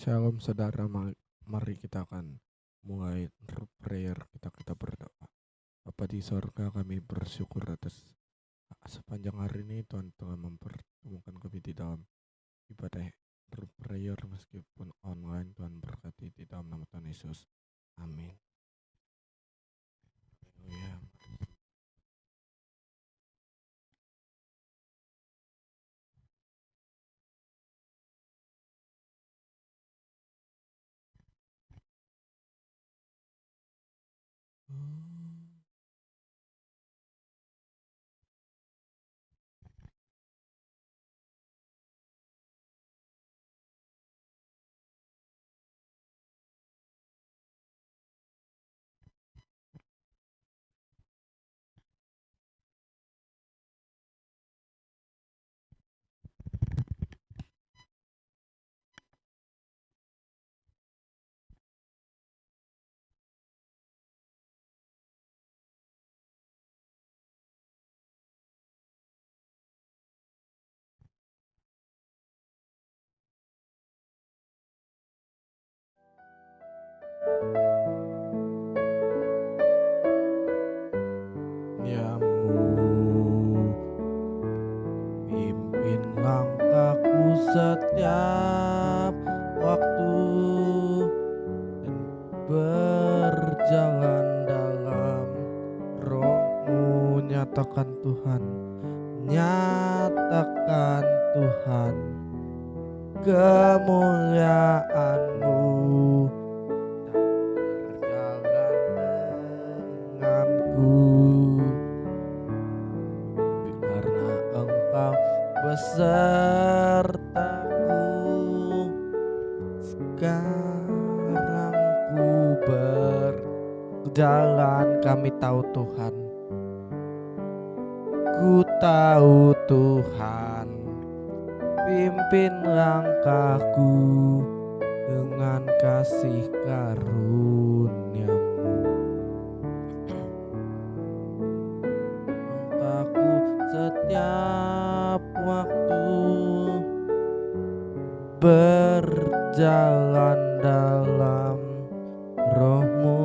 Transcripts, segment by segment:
Shalom saudara, mari kita akan mulai prayer, kita berdoa. Bapa di sorga, kami bersyukur atas sepanjang hari ini Tuhan telah mempertemukan kami di dalam ibadah prayer meskipun online. Tuhan berkati di dalam nama Tuhan Yesus. Amin. Haleluya. Diam-Mu pimpin langkahku setiap waktu dan berjalan dalam Roh-Mu. Nyatakan Tuhan, nyatakan Tuhan kemuliaan-Mu dan berjalan denganku, karena Engkau besertaku. Sekarang ku berjalan, kami tahu Tuhan, ku tahu Tuhan, pimpin langkahku dengan kasih karunia-Mu. Langkahku setiap waktu berjalan dalam Roh-Mu.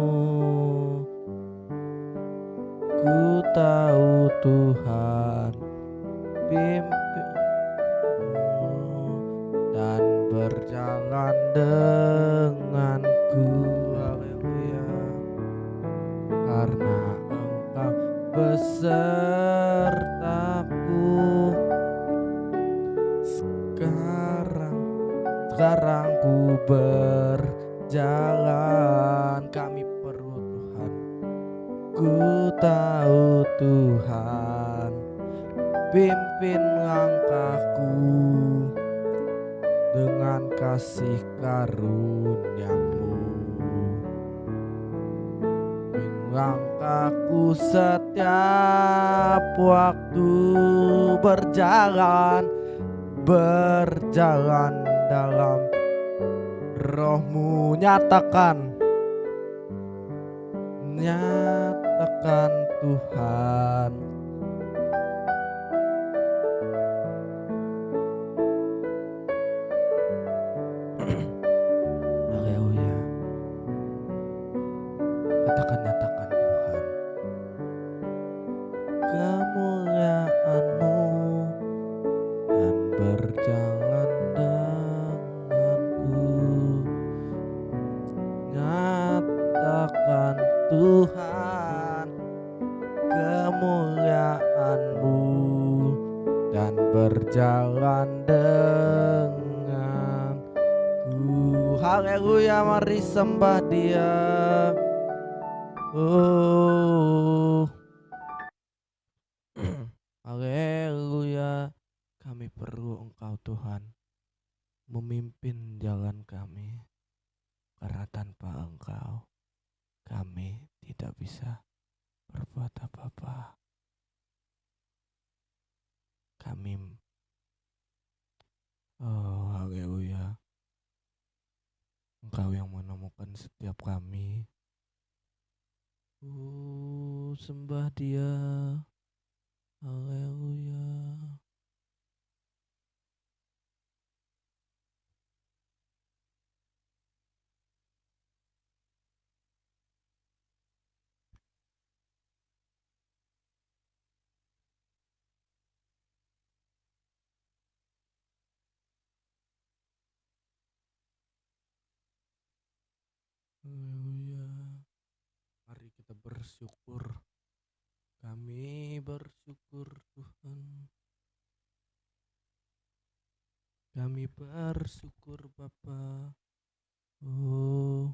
Ku tahu Tuhan, pimpin dan berjalan denganku. Haleluya. Karena Engkau besertaku. Sekarang ku berjalan, kami perlu Tuhan. Ku tahu Tuhan, pimpin langkahku dengan kasih karunia-Mu. Pimpin langkahku setiap waktu berjalan dalam Roh-Mu. Nyatakan Tuhan, haleluya. Katakan, nyatakan Tuhan kemuliaan-Mu dan berjalan denganku. Nyatakan Tuhan kemuliaan-Mu dan berjalan denganku. Haleluya, mari sembah Dia. Oh, haleluya. Kami perlu Engkau Tuhan, memimpin jalan kami, karena tanpa Engkau kami tidak bisa berbuat apa-apa. Kami, oh haleluya, Engkau yang menemukan setiap kami. Sembah Dia. Haleluya. Haleluya. Mari kita bersyukur. Kami bersyukur Tuhan. Kami bersyukur Bapa. Oh,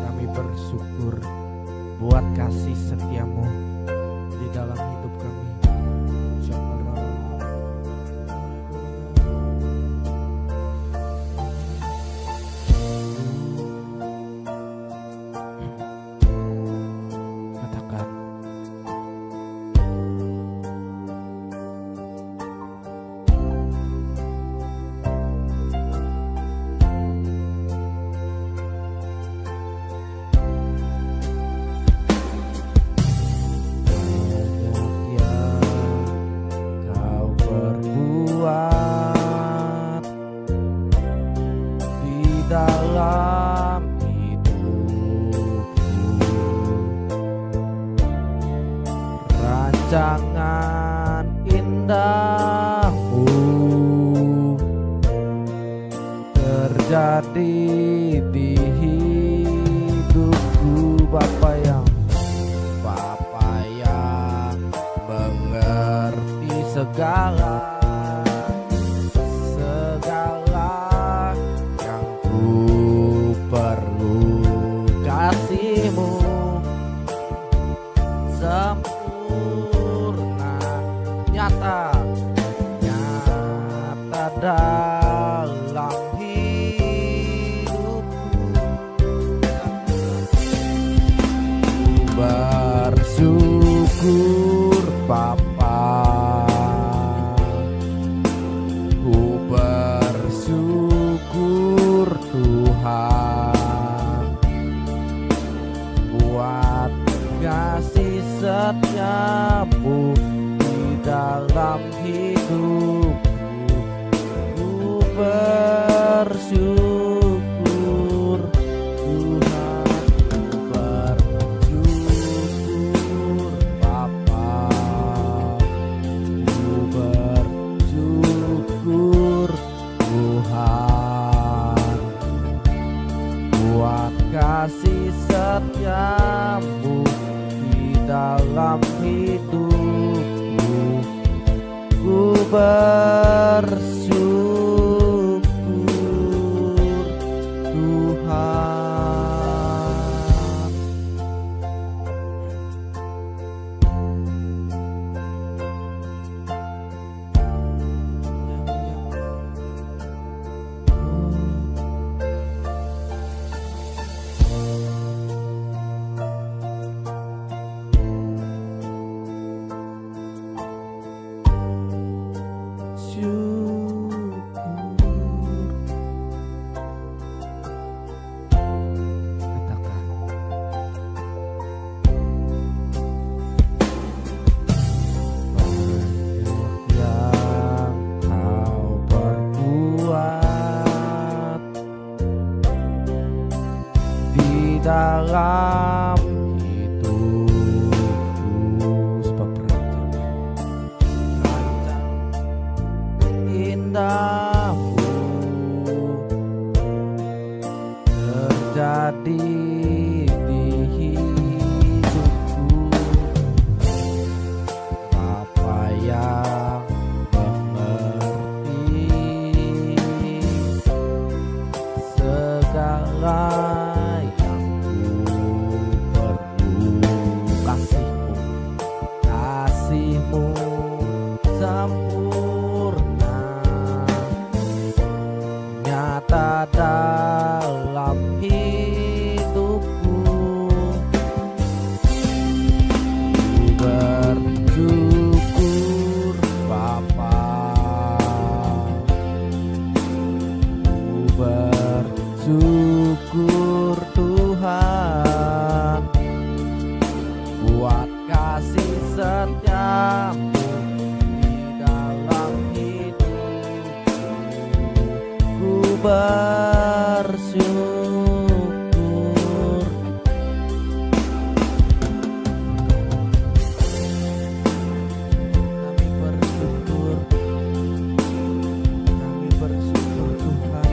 kami bersyukur buat kasih setiamu di dalam hidup kami. Syukur. Katakan, banyak yang kau perbuat di dalam hidupku. Rancangan indahmu terjadi di hidupku. Bapa yang mengerti segala yang ku perlu. Kasihmu sempurna, nyata dalam hidupku. Bersyukur Bapa, ku bersyukur Tuhan buat kasih setiamu di dalam hidupku. Ku bersyukur Tuhan, ku bersyukur Bapa, ku bersyukur Tuhan buat kasih setiamu di dalam hidupku. Ku bersyukur Tuhan. Dalam hidupku, sebab rancang indahmu terjadi di hidupku. Bapa yang mengerti segala kasihmu sempurna, bersyukur. Kami bersyukur. Kami bersyukur Tuhan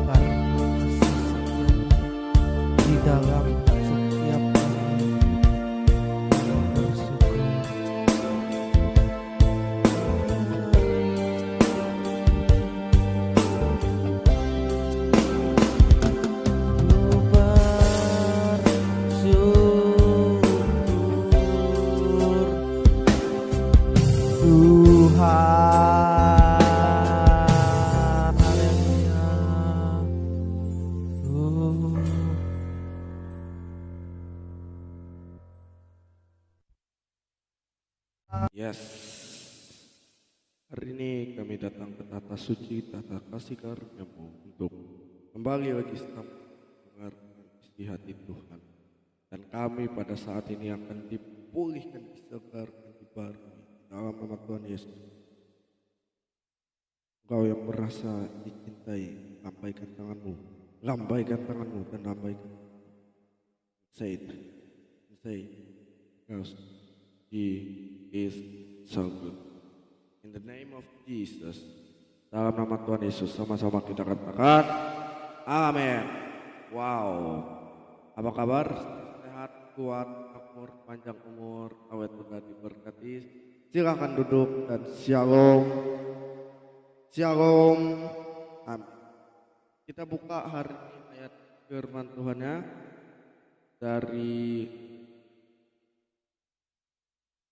karena kasih setia di dalam setiap hari. Kami bersyukur. Tuhan, haleluya. Yes, hari ini kami datang ke tata suci, tata kasih karunia-Mu untuk kembali lagi mendengarkan isi hati Tuhan. Dan kami pada saat ini akan dipulihkan, disegarkan, dibarui dalam nama Tuhan Yesus. Engkau yang merasa dicintai, lambaikan tanganmu, lambaikan tanganmu dan lambaikan. Say it, say, because He is so good. In the name of Jesus, dalam nama Tuhan Yesus, sama-sama kita katakan, amin. Wow, apa kabar? Sehat, kuat, makmur, panjang umur, awet muda diberkati. Silakan duduk dan shalom. Shalom. Amin. Kita buka hari ini ayat firman Tuhannya dari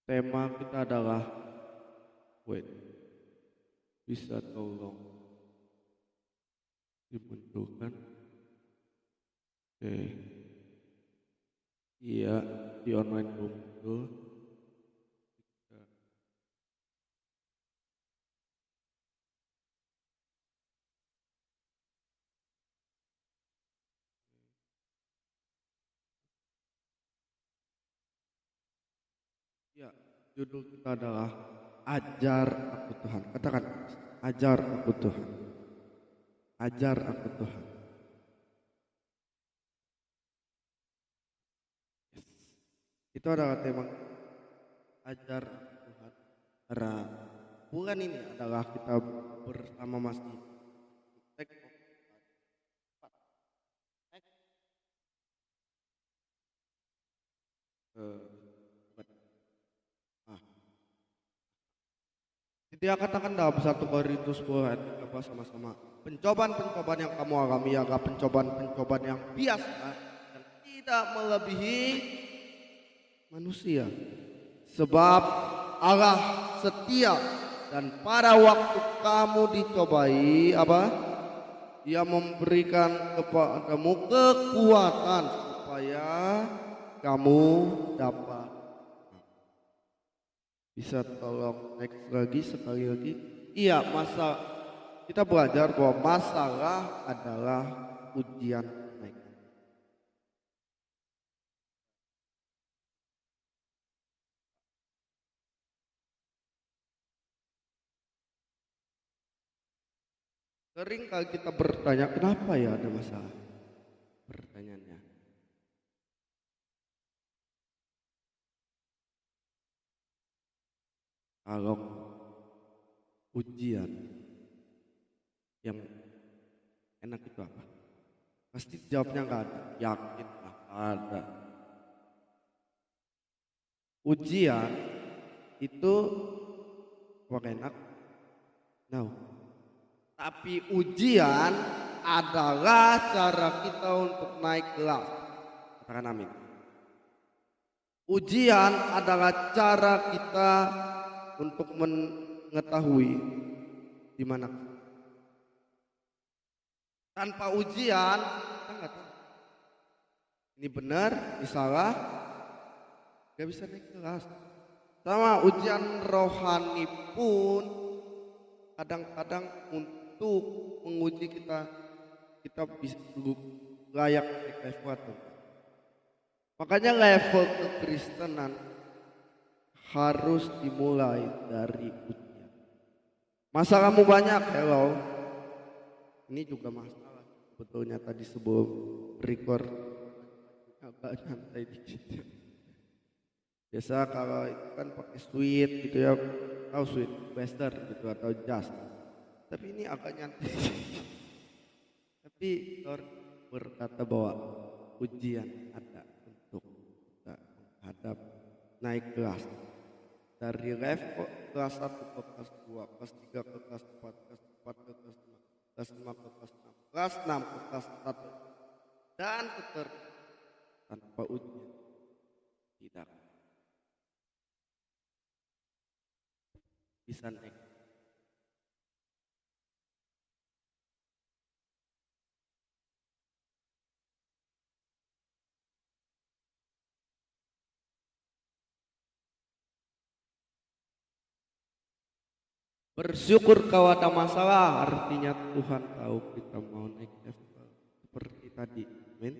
tema kita adalah bisa tolong dimunculkan. Oke. Iya, di online room itu. Ya, judul kita adalah Ajar Aku Tuhan. Katakan, ajar aku Tuhan. Ajar aku Tuhan. Yes. Itu adalah tema ajar aku Tuhan. Karena bulan ini adalah kita bersama masih dia katakan dalam 1 Korintus 10 ayat 13 sama-sama, pencobaan-pencobaan yang kamu alami adalah pencobaan-pencobaan yang biasa dan tidak melebihi manusia. Sebab Allah setia dan pada waktu kamu dicobai apa? Dia memberikan kepadamu kekuatan supaya kamu dapat. Bisa tolong next lagi sekali lagi. Iya, kita belajar bahwa masalah adalah ujian naik. Sering kali kita bertanya, kenapa ya ada masalah? Pertanyaannya. Kalau ujian yang enak itu apa? Pasti jawabnya nggak ada. Yakin lah ada. Ujian itu apa enak? No. Tapi ujian adalah cara kita untuk naik kelas. Katakan amin. Ujian adalah cara kita untuk mengetahui di mana. Tanpa ujian kita nggak tahu. Ini benar, ini salah, nggak bisa naik kelas. Sama ujian rohani pun kadang-kadang untuk menguji kita bisa layak naik level atau enggak. Makanya level kekristenan harus dimulai dari ujian. Masalahmu banyak, hello. Ini juga masalah sebetulnya tadi sebelum record agak nyantai dikit. Biasa kalau itu kan pakai sweet gitu ya, tahu sweet western gitu atau jazz. Tapi ini agak nyantai. Tapi Thor berkata bahwa ujian ada untuk kita menghadap naik kelas dari level kelas 1 ke kelas 2, kelas 3 ke kelas 4, kelas 4 ke kelas 5, kelas 5 ke kelas 6, kelas 6 ke kelas 1 dan seterusnya tanpa ujian tidak bisa naik. Bersyukur kalau ada masalah, artinya Tuhan tahu kita mau naik level seperti tadi. Amin.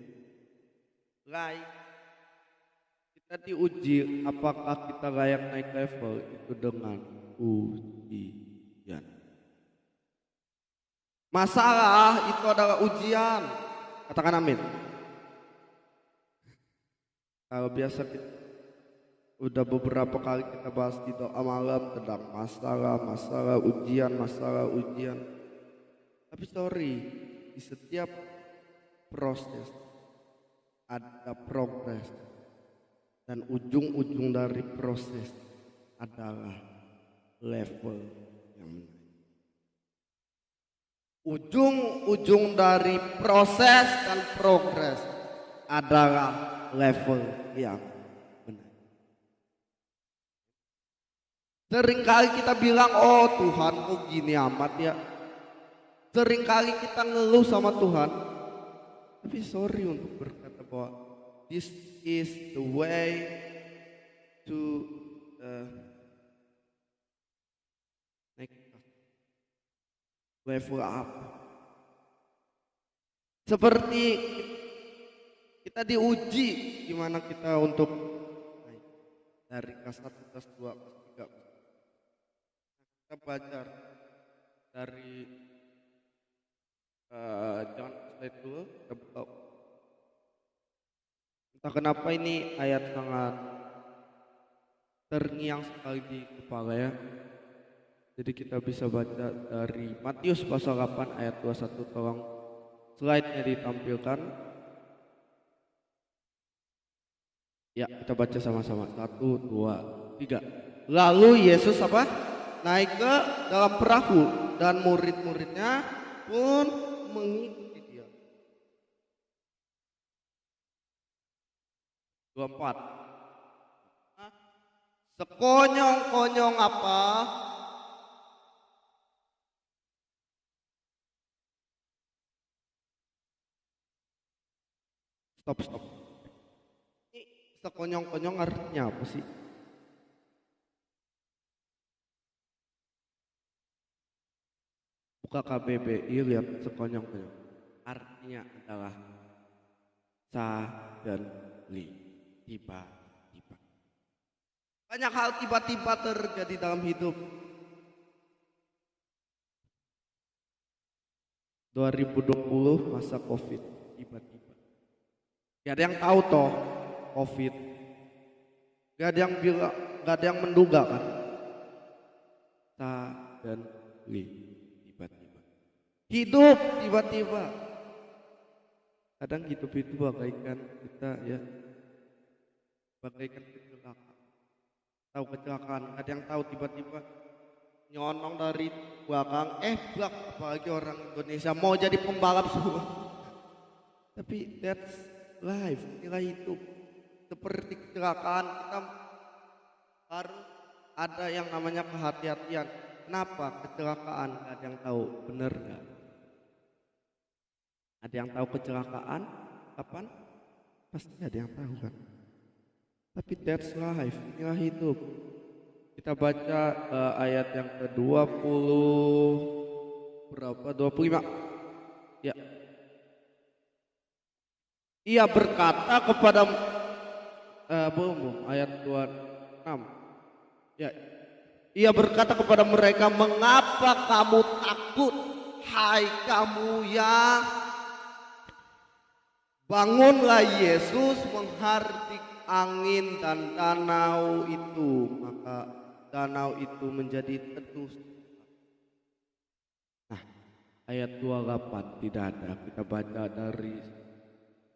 Lain kita diuji apakah kita layak naik level itu dengan ujian. Masalah itu adalah ujian. Katakan amin. Kalau biasa kita udah beberapa kali kita bahas di doa malam tentang masalah ujian. Tapi sorry, di setiap proses ada progres dan ujung-ujung dari proses adalah level yang menaik. Ujung-ujung dari proses dan progres adalah level yang menaik. Seringkali kita bilang, oh Tuhan kok gini amat ya. Seringkali kita ngeluh sama Tuhan. Tapi sorry untuk berkata bahwa this is the way to level up. Seperti kita diuji gimana kita untuk naik dari kelas 1, kelas 2, kelas 3. Kita belajar dari jangan slide dulu, kita buka. Entah kenapa ini ayat sangat terngiang sekali di kepala ya. Jadi kita bisa baca dari Matius pasal 8 ayat 21, tolong slide-nya ditampilkan. Ya, kita baca sama-sama. 1, 2, 3. Lalu Yesus apa? Naik ke dalam perahu dan murid-muridnya pun mengikuti dia. 24. Sekonyong-konyong apa? Stop. Ini sekonyong-konyong artinya apa sih? Buka KBBI lihat sekonyong-konyong. Artinya adalah suddenly, tiba-tiba. Banyak hal tiba-tiba terjadi dalam hidup. 2020 masa Covid, tiba-tiba. Gak ada yang tahu toh Covid. Gak ada yang bilang, gak ada yang menduga kan. Suddenly, tiba-tiba. Hidup tiba-tiba. Kadang hidup itu bagaikan kita ya, bagaikan kecelakaan. Tahu kecelakaan, ada yang tahu tiba-tiba nyonong dari belakang, blak, apalagi orang Indonesia mau jadi pembalap semua. Tapi that's life, inilah hidup. Seperti kecelakaan kita harus ada yang namanya kehati-hatian. Kenapa kecelakaan? Gak ada yang tahu, bener gak? Ada yang tahu kecelakaan kapan? Pasti ada yang tahu kan. Tapi that's life, inilah hidup. Kita baca ayat yang ke-20 berapa? 25. Ya. Ia berkata kepada belum ayat 26. Ya. Ia berkata kepada mereka, "Mengapa kamu takut, hai kamu yang..." Bangunlah Yesus menghardik angin dan danau itu, maka danau itu menjadi teduh. Nah, ayat 28 tidak ada, kita baca dari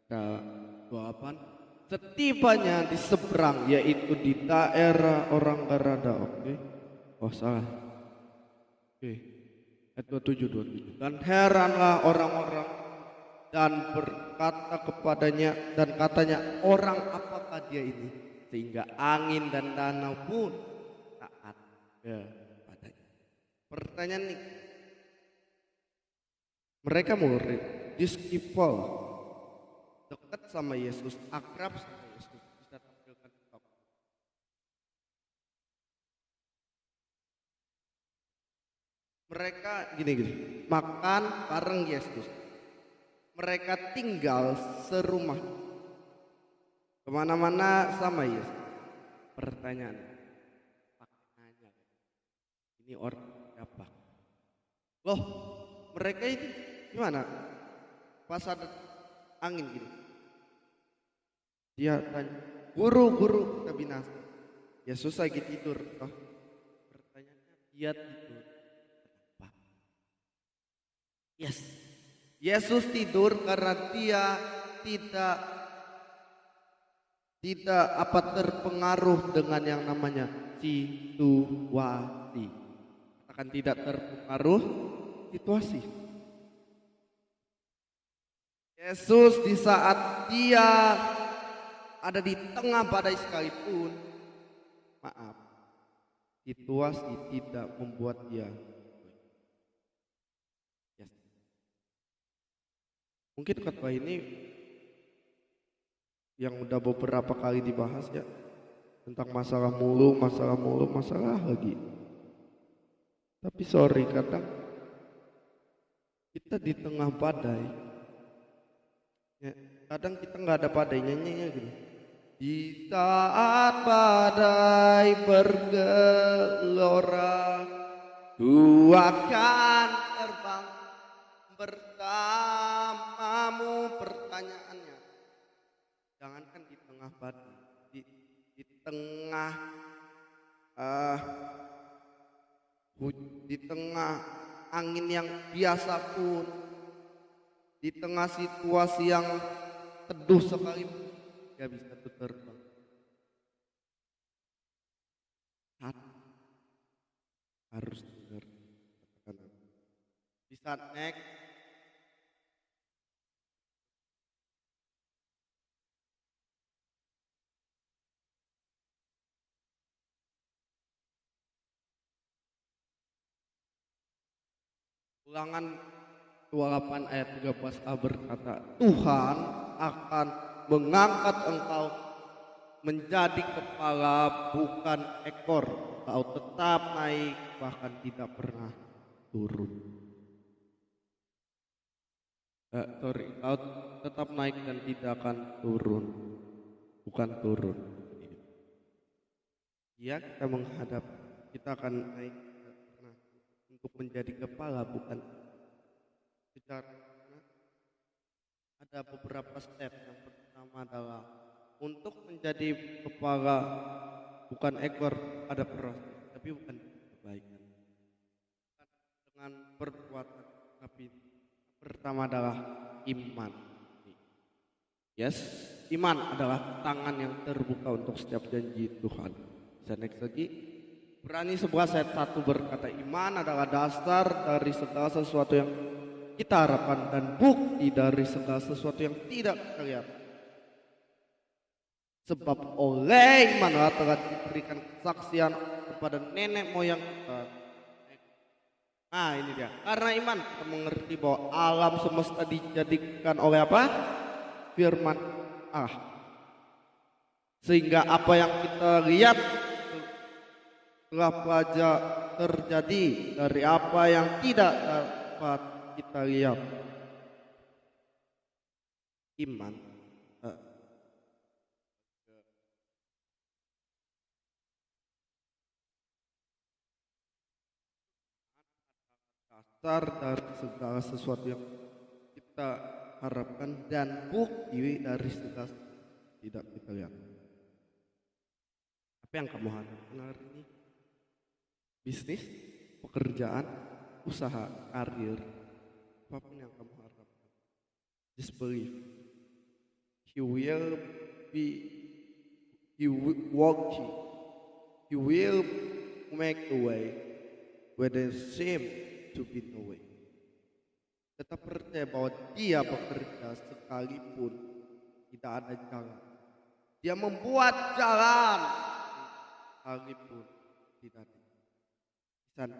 28. Setibanya di seberang, yaitu di daerah orang Gerada. Oke. Oh salah. Oke. Ayat 27. Dan heranlah orang-orang dan berkata kepadanya, dan katanya, orang apakah dia ini sehingga angin dan danau pun taat kepadanya. Pertanyaan nih, mereka murid, disciple, dekat sama Yesus, akrab sama Yesus, bisa tampilkan sikap. Mereka gini, makan bareng Yesus. Mereka tinggal serumah, kemana-mana sama Yesus. Pertanyaan, nanya, ini orang siapa? Loh, mereka ini gimana? Pas ada angin gini, dia tanya, guru kita binasa. Yesus lagi tidur. Oh, pertanyaannya, dia tidur kenapa? Yesus tidur karena dia tidak terpengaruh dengan yang namanya situasi. Akan tidak terpengaruh situasi. Yesus di saat dia ada di tengah badai sekalipun, maaf, situasi tidak membuat dia. Mungkin khotbah ini yang udah beberapa kali dibahas ya, tentang masalah mulu, masalah lagi. Tapi sorry, kadang kita di tengah badai ya, kadang kita nggak ada badai, nyanyinya gini. Di saat badai bergelora, ku akan terbang bersamamu. Pertanyaannya, jangankan di tengah badai, di tengah di tengah angin yang biasa pun, di tengah situasi yang teduh sekalipun, dia bisa terbang. Harus dengar katakan bisa naik. Ulangan 28 ayat 13a berkata, Tuhan akan mengangkat engkau menjadi kepala bukan ekor. Kau tetap naik bahkan tidak pernah turun. Kau tetap naik dan tidak akan turun. Bukan turun. Ya, kita menghadap, kita akan naik untuk menjadi kepala bukan. Secara ada beberapa step. Yang pertama adalah untuk menjadi kepala bukan ekor, ada proses, tapi bukan kebaikan dengan perbuatan, tapi pertama adalah iman. Yes, iman adalah tangan yang terbuka untuk setiap janji Tuhan. Bisa next lagi. Berani 11 ayat 1 berkata, iman adalah dasar dari segala sesuatu yang kita harapkan dan bukti dari segala sesuatu yang tidak kita lihat. Sebab oleh iman telah diberikan kesaksian kepada nenek moyang kita. Nah ini dia, karena iman kita mengerti bahwa alam semesta dijadikan oleh apa? Firman Allah. Sehingga apa yang kita lihat telah pelajar terjadi dari apa yang tidak dapat kita lihat. Iman dasar dari segala sesuatu yang kita harapkan dan bukti dari segala tidak kita lihat. Apa yang kamu harapkan hari ini? Bisnis, pekerjaan, usaha, karir, apapun yang kamu harapkan. Just believe. He will be, he will walk you. He will make a way where there seem to be no way. Tetap percaya bahwa dia bekerja sekalipun tidak ada jalan. Dia membuat jalan sekalipun tidak ada. Sana.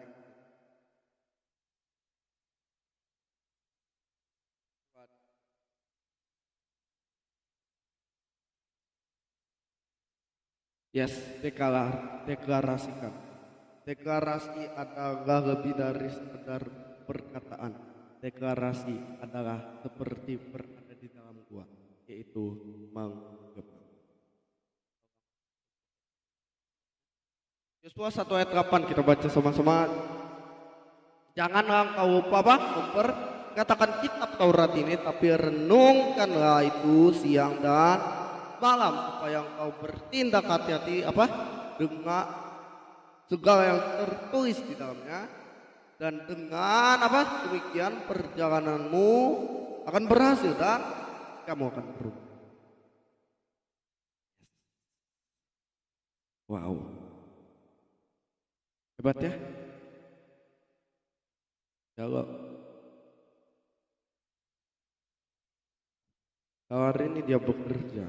Yes, deklarasikan. Deklarasi adalah lebih dari sekedar perkataan. Deklarasi adalah seperti berada di dalam gua, yaitu menggema. Yosua 1 ayat 8 kita baca sama-sama. Janganlah engkau memperkatakan kitab Taurat ini, tapi renungkanlah itu siang dan malam supaya engkau bertindak hati-hati dengan segala yang tertulis di dalamnya, dan dengan demikian perjalananmu akan berhasil dan kamu akan beruntung. Wow, hebat ya. Kalau hari ini dia bekerja,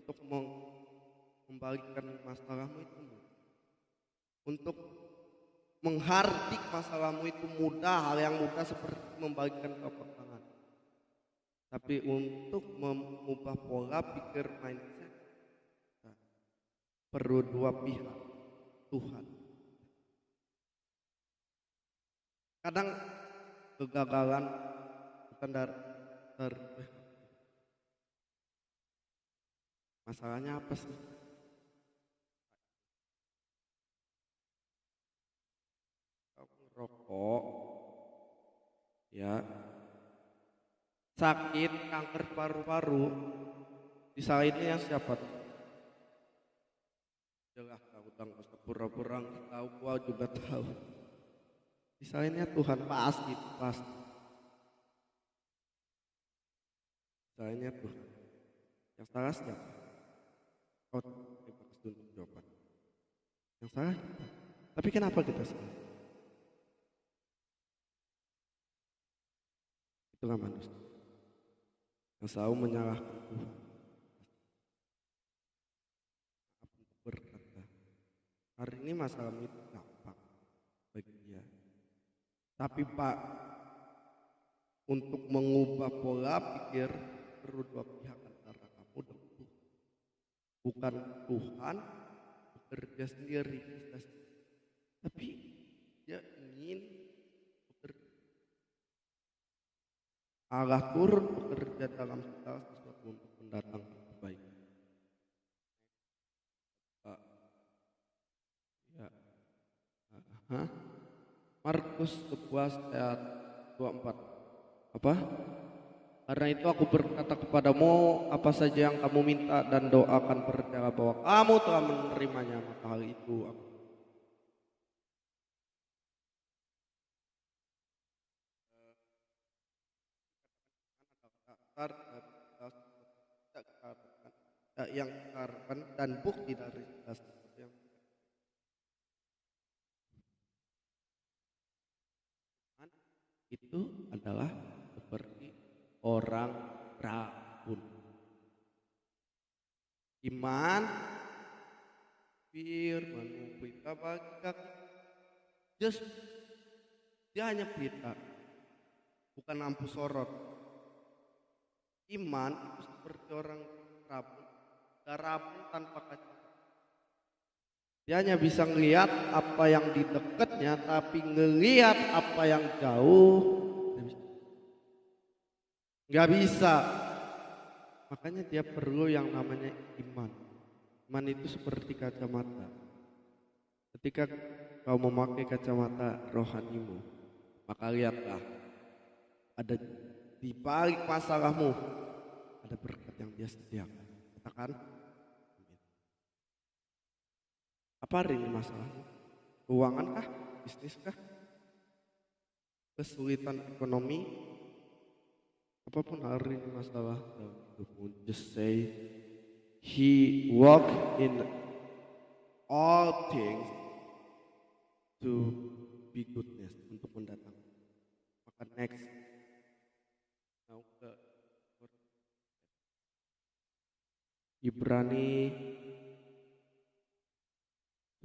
untuk membalikkan masalahmu itu mudah. Untuk menghardik masalahmu itu mudah, hal yang mudah seperti membalikkan telapak tangan. Tapi untuk mengubah pola pikir mindset, perlu dua pihak, Tuhan. Kadang kegagalan bukan dari masalahnya apa sih? Rokok, ya, sakit, kanker paru-paru, disalahinnya siapa? Jelas tahu, pura-pura tahu, gua juga tahu. Disalahinnya Tuhan, pasti. Disalahinnya Tuhan. Yang salah siapa? Oh, terima kasih untuk jawaban. Yang salah kita. Tapi kenapa kita salah? Itulah manusia yang selalu menyalahkan Tuhan. Berkata, hari ini masalahmu itu gampang bagi dia. Tapi Pak, untuk mengubah pola pikir perlu dua pihak antara kamu dan Tuhan. Bukan Tuhan bekerja sendiri, tapi dia ingin Allah turun bekerja dalam segala sesuatu untuk mendatangkan kebaikan. Markus 11 ayat 24. Apa? Karena itu aku berkata kepadamu, apa saja yang kamu minta dan doakan, percaya bahwa kamu telah menerimanya, maka hal itu aku. Yang harapkan dan bukti dari yang itu adalah seperti orang rabun. Iman, firman, berita bagi kaki. Just dia hanya berita, bukan lampu sorot. Iman itu seperti orang rabun. Rabun tanpa kaca. Dia hanya bisa ngelihat apa yang di dekatnya, tapi ngelihat apa yang jauh nggak bisa. Makanya dia perlu yang namanya iman. Iman itu seperti kacamata. Ketika kau memakai kacamata rohanimu, maka lihatlah ada di balik masalahmu ada berkat yang Dia sediakan. Katakan, amin. Apa hari ini masalahmu? Keuangan kah? Bisnis kah? Kesulitan ekonomi? Apapun hari ini masalah dalam hidupmu, just say, He work in all things to be goodness, untuk mendatangkan. Maka next, now ke Ibrani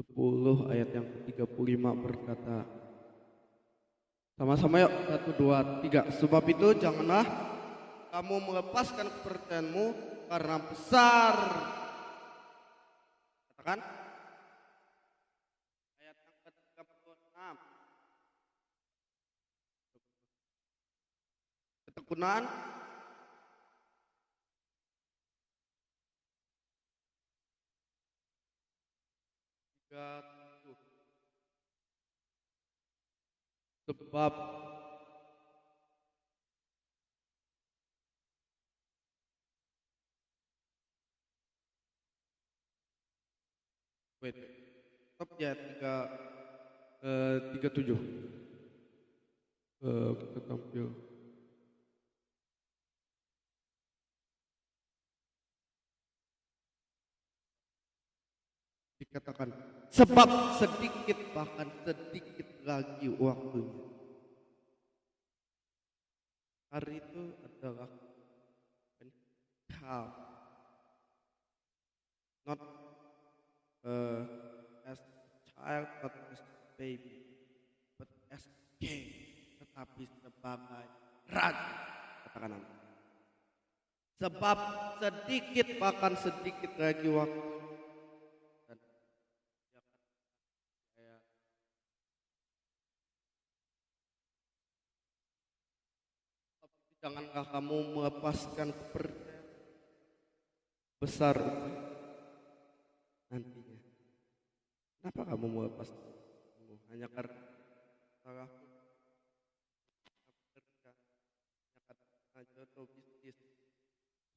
10 ayat yang ke-35 berkata, sama-sama yuk, 1, 2, 3. Sebab itu janganlah kamu melepaskan kepercayaanmu karena besar. Katakan, ayat yang ke-36. Ketekunan, sebab stop ya 37. Kita tampil. Dikatakan, sebab sedikit, bahkan sedikit lagi waktunya. Hari itu adalah calm, not as child, not as baby, but as king, tetapi sebagai raja. Katakan amin. Sebab sedikit, bahkan sedikit lagi waktu. Dan janganlah kamu melepaskan kepercayaan besar nantinya. Kenapa kamu melepas hanya karena salah kerja, hanya atau bisnis,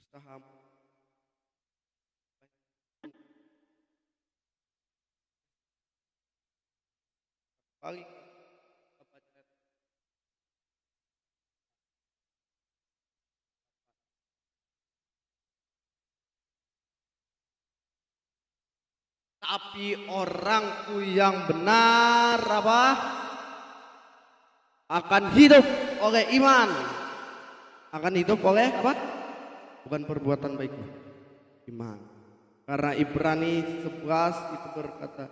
usahamu? Paling tapi orangku yang benar apa? Akan hidup oleh iman. Akan hidup oleh apa? Bukan perbuatan baik, iman. Karena Ibrani 11 itu berkata,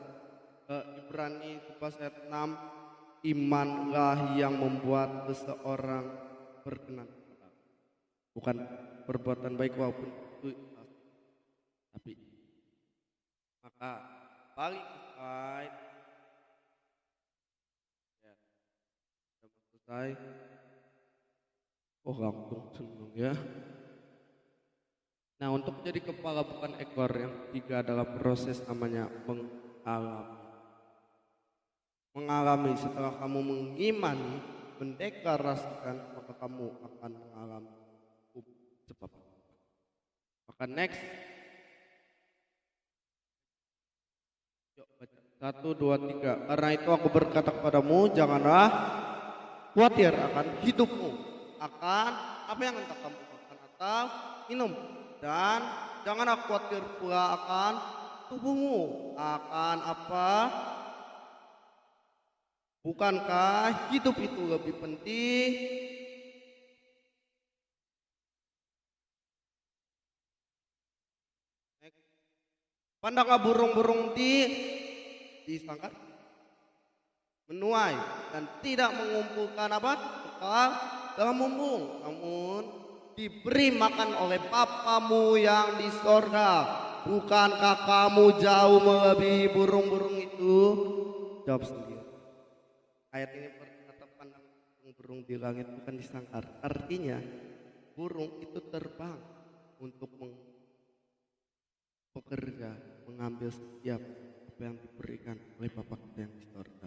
Ibrani 11 ayat 6, imanlah yang membuat seseorang berkenan. Bukan perbuatan baik walaupun itu, tapi maka balik slide ya, sudah selesai. Oh langsung seneng ya. Nah, untuk jadi kepala bukan ekor, yang ketiga adalah proses namanya mengalami. Setelah kamu mengimani, mendeklarasikan, maka kamu akan mengalami cepat. Maka next, yuk baca 1, 2, 3. Karena itu aku berkata kepadamu, janganlah khawatir akan hidupmu, akan apa yang entah kamu makan atau minum, dan janganlah khawatir pula akan tubuhmu, akan apa? Bukankah hidup itu lebih penting? Pandanglah burung-burung di sangkar, menuai dan tidak mengumpulkan apa? Bekal dalam lumbung, namun diberi makan oleh Bapamu yang di sorga. Bukankah kamu jauh melebihi burung-burung itu? Jawab sendiri. Ayat ini berkata pandang burung di langit bukan di sangkar. Artinya burung itu terbang untuk bekerja, mengambil setiap apa apa yang diberikan oleh Bapa kita yang di sorga.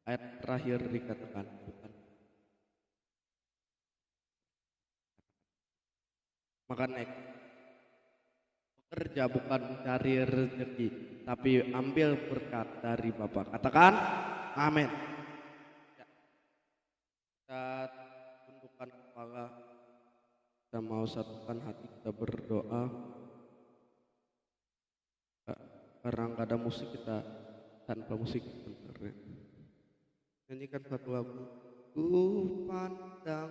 Ayat terakhir dikatakan, maka next, bekerja bukan mencari rezeki, tapi ambil berkat dari Bapa. Katakan, amin. Ya, kita tundukkan kepala, kita mau satukan hati, kita berdoa. Karena nggak ada musik, kita tanpa musik sebenarnya. Nyanyikan satu lagu. Ku pandang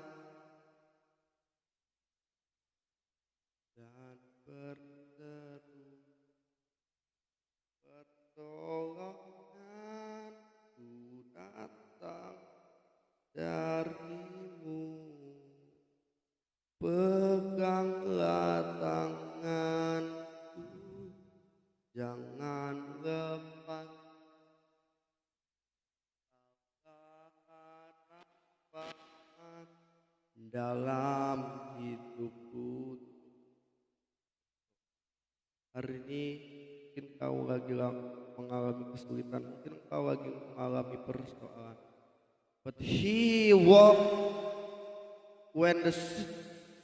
dan berseru, pertolonganku datang darimu. Peganglah tanganku, jangan lepas. Harapan dalam hidupku. Hari ini mungkin kau lagi mengalami kesulitan, mungkin kau lagi mengalami persoalan. But he walk when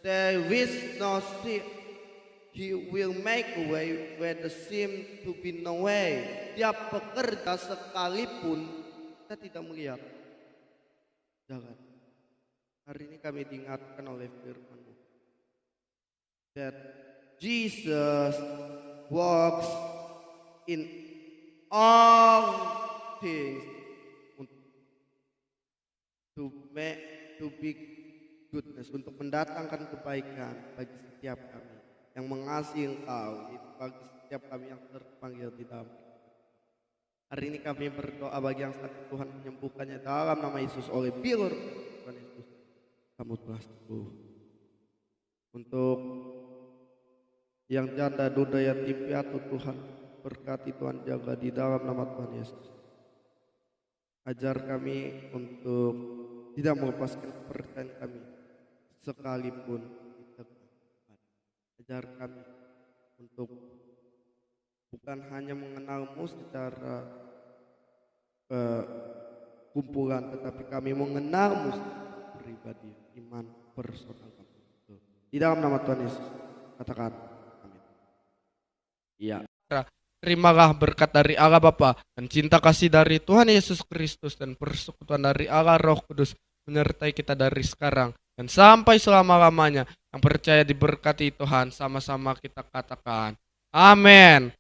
there is no sea. He will make a way where there seem to be no way. Dia bekerja sekalipun kita tidak melihat jalan. Hari ini kami diingatkan oleh firman-Mu that Jesus works in all things to be goodness, untuk mendatangkan kebaikan bagi setiap kami yang mengasihi Engkau, bagi setiap kami yang terpanggil di dalam. Hari ini kami berdoa bagi yang sakit, Tuhan menyembuhkannya dalam nama Yesus. Oleh bilur Tuhan Yesus, kamu telah sembuh. Untuk yang janda, duda, yatim piatu, Tuhan berkati, Tuhan jaga di dalam nama Tuhan Yesus. Ajar kami untuk tidak melepaskan kepercayaan kami sekalipun kita. Ajar kami untuk bukan hanya mengenal-Mu secara kumpulan, tetapi kami mengenal-Mu secara pribadi, iman personal kami. Di dalam nama Tuhan Yesus, katakan amin. Iya. Terimalah berkat dari Allah Bapa dan cinta kasih dari Tuhan Yesus Kristus dan persekutuan dari Allah Roh Kudus menyertai kita dari sekarang dan sampai selama-lamanya. Yang percaya diberkati Tuhan, sama-sama kita katakan amin.